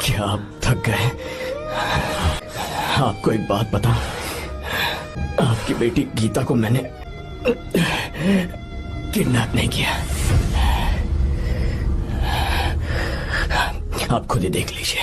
क्या आप थक गए? आपको एक बात बता, आपकी बेटी गीता को मैंने किडनैप नहीं किया। आप खुद ही देख लीजिए।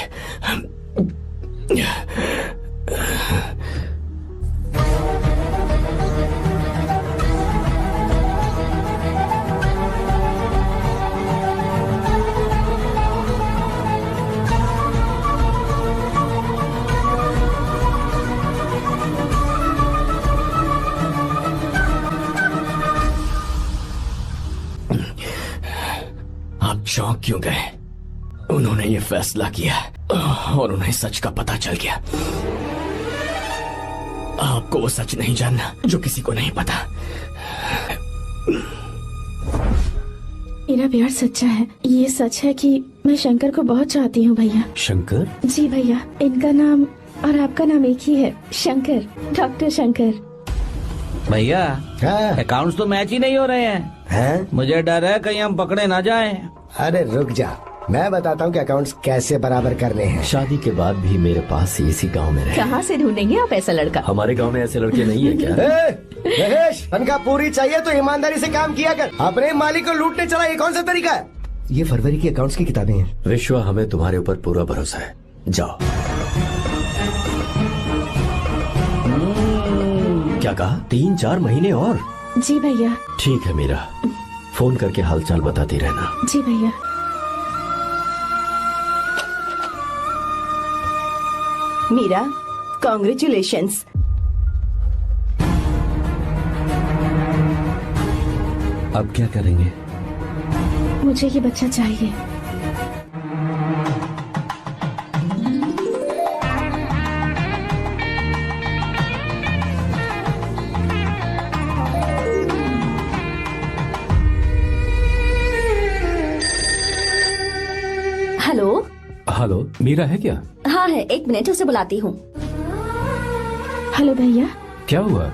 आप चौंक क्यों गए? उन्होंने ये फैसला किया और उन्हें सच का पता चल गया। आपको वो सच नहीं जानना जो किसी को नहीं पता। मेरा प्यार सच्चा है। ये सच है कि मैं शंकर को बहुत चाहती हूँ भैया। शंकर? जी भैया, इनका नाम और आपका नाम एक ही है, शंकर, डॉक्टर शंकर। भैया अकाउंट्स तो मैच ही नहीं हो रहे हैं। मुझे डर है कहीं हम पकड़े ना जाएं। अरे रुक जा, मैं बताता हूँ कि अकाउंट्स कैसे बराबर करने हैं। शादी के बाद भी मेरे पास इसी गांव में रहे। कहाँ से ढूंढेंगे आप ऐसा लड़का? हमारे गांव में ऐसे लड़के नहीं है क्या? महेश, तनख्वाह पूरी चाहिए तो ईमानदारी से काम किया कर। अपने मालिक को लूटने चला, ये कौन सा तरीका है? ये फरवरी की अकाउंट्स की किताबें हैं। विश्वा, हमें तुम्हारे ऊपर पूरा भरोसा है। जाओ। क्या कहा? 3-4 महीने और? जी भैया। ठीक है मीरा, फोन करके हालचाल बताती रहना। जी भैया। मीरा, कॉन्ग्रेचुलेशंस। अब क्या करेंगे? मुझे ये बच्चा चाहिए। हेलो। हेलो, मीरा है क्या? हाँ है, 1 मिनट, उसे बुलाती हूँ। हेलो भैया। क्या हुआ?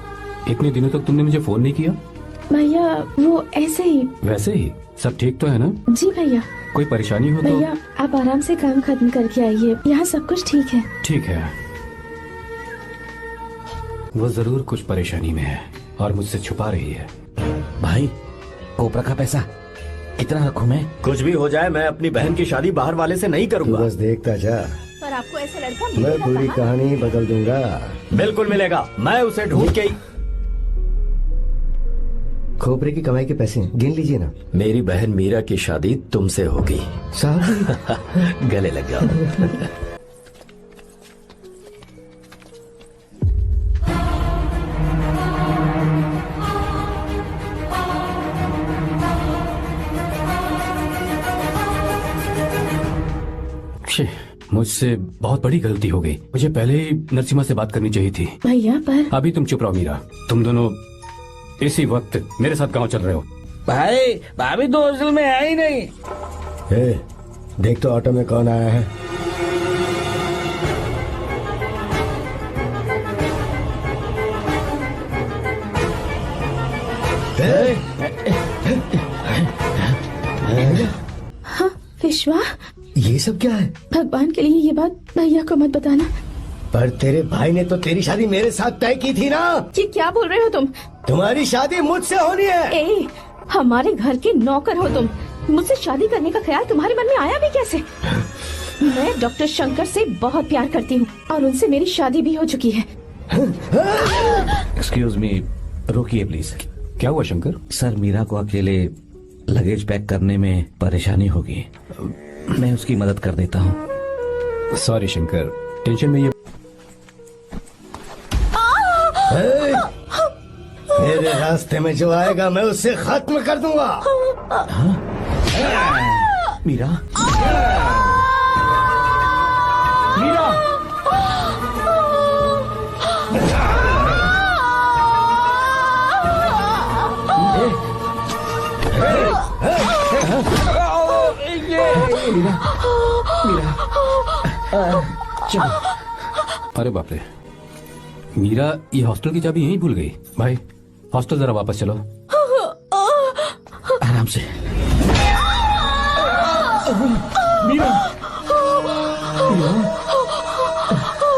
इतने दिनों तक तुमने मुझे फोन नहीं किया? भैया वो ऐसे ही। वैसे ही? सब ठीक तो है ना? जी भैया। कोई परेशानी हो तो? भैया आप आराम से काम खत्म करके आइए, यहाँ सब कुछ ठीक है। ठीक है। वो जरूर कुछ परेशानी में है और मुझसे छुपा रही है। भाई, कोपरा का पैसा कितना रखूं मैं? कुछ भी हो जाए, मैं अपनी बहन की शादी बाहर वाले से नहीं तू करूंगा। बस देखता जा, पर आपको ऐसा लड़का मैं मिलेगा पूरी कहाँ? कहानी बदल दूंगा। बिल्कुल मिलेगा, मैं उसे ढूंढ के ही। खोपरे की कमाई के पैसे गिन लीजिए ना। मेरी बहन मीरा की शादी तुमसे होगी। साहब गले लग जाओ। मुझसे बहुत बड़ी गलती हो गई। मुझे पहले ही नरसिम्हा से बात करनी चाहिए थी। भैया पर अभी तुम चुप रहो मीरा। तुम दोनों इसी वक्त मेरे साथ गांव चल रहे हो? भाई भाभी तो हॉस्टल में है ही नहीं। ए, देख तो ऑटो में कौन आया है। हाँ विश्वा, ये सब क्या है? भगवान के लिए ये बात भैया को मत बताना। पर तेरे भाई ने तो तेरी शादी मेरे साथ तय की थी ना। ये क्या बोल रहे हो तुम? तुम्हारी शादी मुझसे होनी है। ए, हमारे घर के नौकर हो तुम। मुझसे शादी करने का ख्याल तुम्हारे मन में आया भी कैसे? मैं डॉक्टर शंकर से बहुत प्यार करती हूँ और उनसे मेरी शादी भी हो चुकी है। एक्सक्यूज मी, रोकिए प्लीज। क्या हुआ शंकर? सर, मीरा को अकेले लगेज पैक करने में परेशानी होगी, मैं उसकी मदद कर देता हूँ। सॉरी शंकर, टेंशन में ये मेरे रास्ते में जो आएगा मैं उससे खत्म कर दूंगा। मीरा, मीरा, चलो। अरे बाप रे, मीरा ये हॉस्टल की चाबी यहीं भूल गई। भाई हॉस्टल जरा वापस चलो। आराम से। मीरा,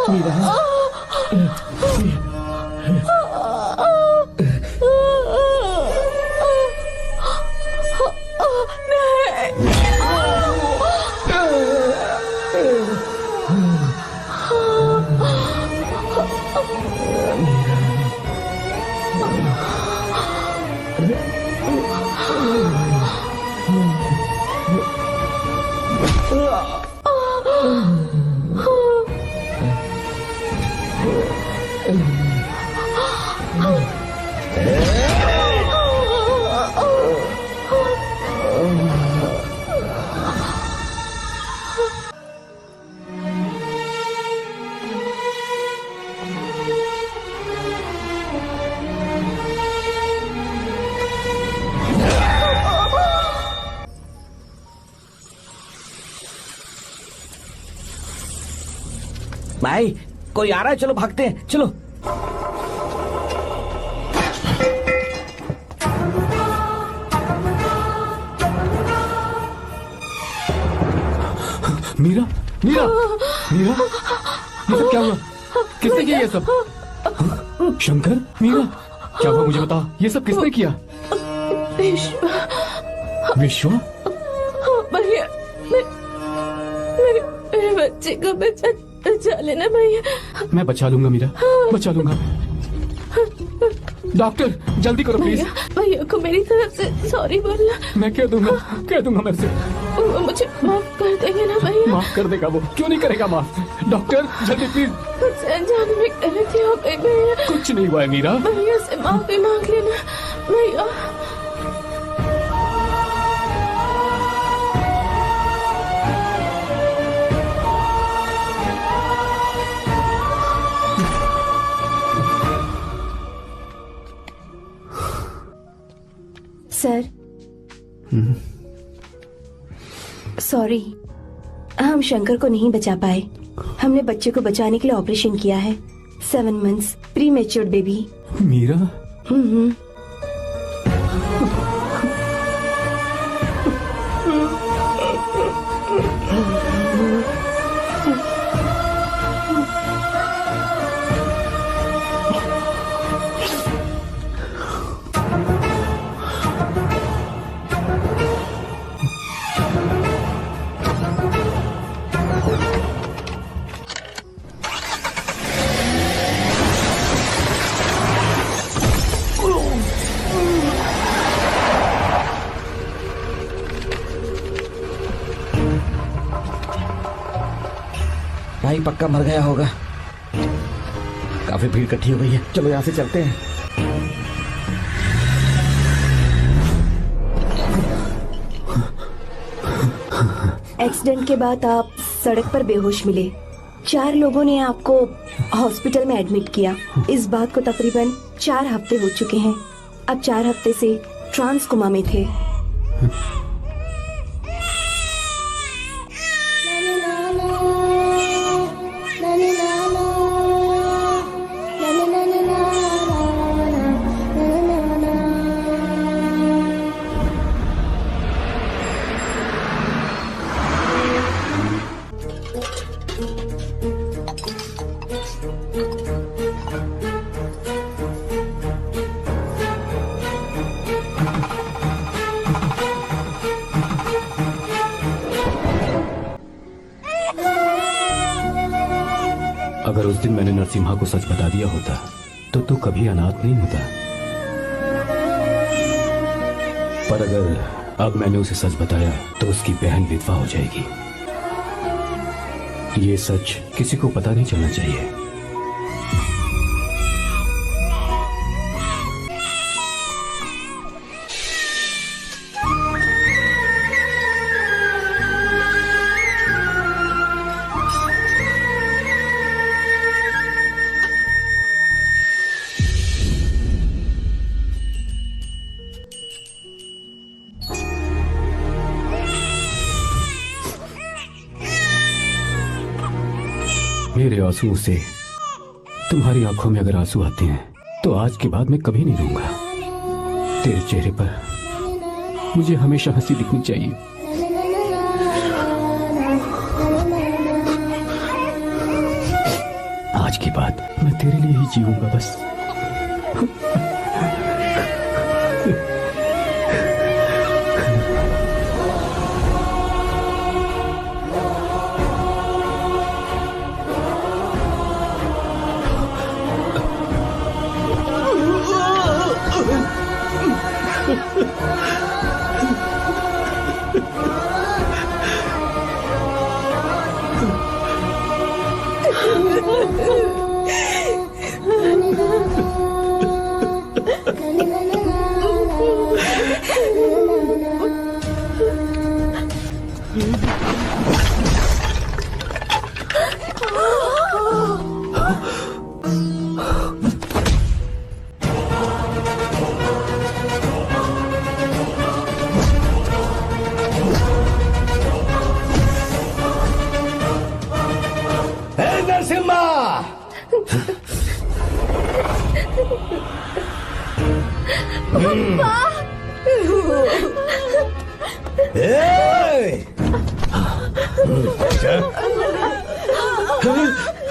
मीरा, भाई कोई आ रहा है, चलो भागते हैं, चलो। मीरा, मीरा, मीरा, ये सब क्या हुआ? किसने किया ये सब? शंकर, मीरा, क्या हुआ मुझे बता। ये सब किसने किया? विश्वा, विश्वा? भैया, मेरे बच्चे को बचा लेना भैया। मैं बचा लूंगा मीरा, बचा लूंगा। डॉक्टर जल्दी करो प्लीज। भैया को मेरी तरफ से सॉरी बोलना। मैं कह दूंगा मैं से। वो मुझे माफ कर देंगे ना भैया? माफ कर देगा वो, क्यों नहीं करेगा माफ। डॉक्टर जल्दी प्लीज। कुछ अनजाने में गलती हो गई भैया। कुछ नहीं हुआ है मीरा। भैया से माफी मांग लेना भैया। सर, सॉरी, हम शंकर को नहीं बचा पाए। हमने बच्चे को बचाने के लिए ऑपरेशन किया है। 7 months pre matured baby. Meera, भाई पक्का मर गया होगा। काफी भीड़ इकट्ठी हो गई है, चलो यहाँ से चलते हैं। एक्सीडेंट के बाद आप सड़क पर बेहोश मिले। 4 लोगों ने आपको हॉस्पिटल में एडमिट किया। इस बात को तकरीबन 4 हफ्ते हो चुके हैं। अब 4 हफ्ते से ट्रांस कोमा में थे। अगर उस दिन मैंने नरसिम्हा को सच बता दिया होता तो तू कभी अनाथ नहीं होता। पर अगर अब मैंने उसे सच बताया तो उसकी बहन विधवा हो जाएगी। ये सच किसी को पता नहीं चलना चाहिए। मेरे आंसुओं से तुम्हारी आंखों में अगर आंसू आते हैं तो आज के बाद मैं कभी नहीं रोऊंगा। तेरे चेहरे पर मुझे हमेशा हंसी दिखनी चाहिए। आज के बाद मैं तेरे लिए ही जीऊंगा बस।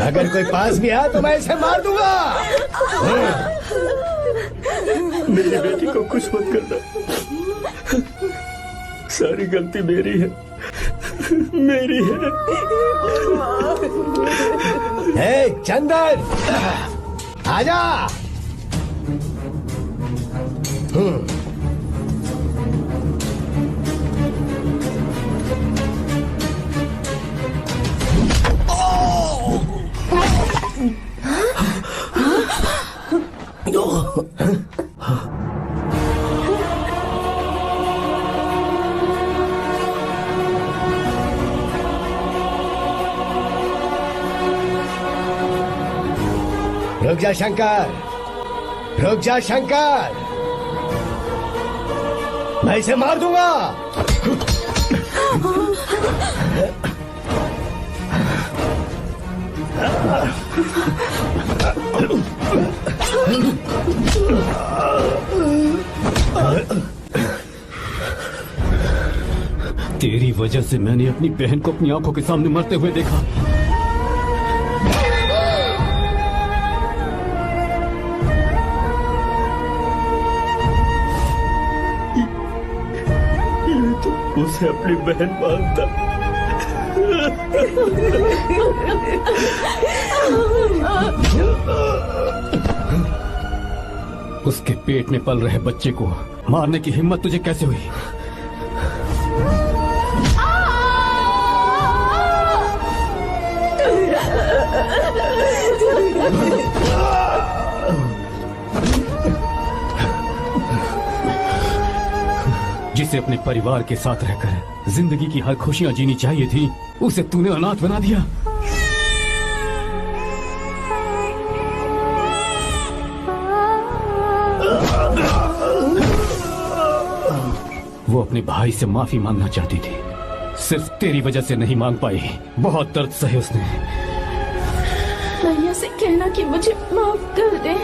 अगर कोई पास भी आया तो मैं इसे मार दूंगा। मेरी बेटी को कुछ मत करना। सारी गलती मेरी है, मेरी है। हे चंदन, आजा। रुक जा शंकर, रुक जा शंकर, मैं इसे मार दूंगा। तेरी वजह से मैंने अपनी बहन को अपनी आंखों के सामने मरते हुए देखा। उसे अपनी बहन मानता। उसके पेट में पल रहे बच्चे को मारने की हिम्मत तुझे कैसे हुई? जिसे अपने परिवार के साथ रहकर जिंदगी की हर खुशियां जीनी चाहिए थी, उसे तूने अनाथ बना दिया। वो अपने भाई से माफी मांगना चाहती थी, सिर्फ तेरी वजह से नहीं मांग पाई। बहुत दर्द सहे उसने। भैया से कहना कि मुझे माफ कर दे।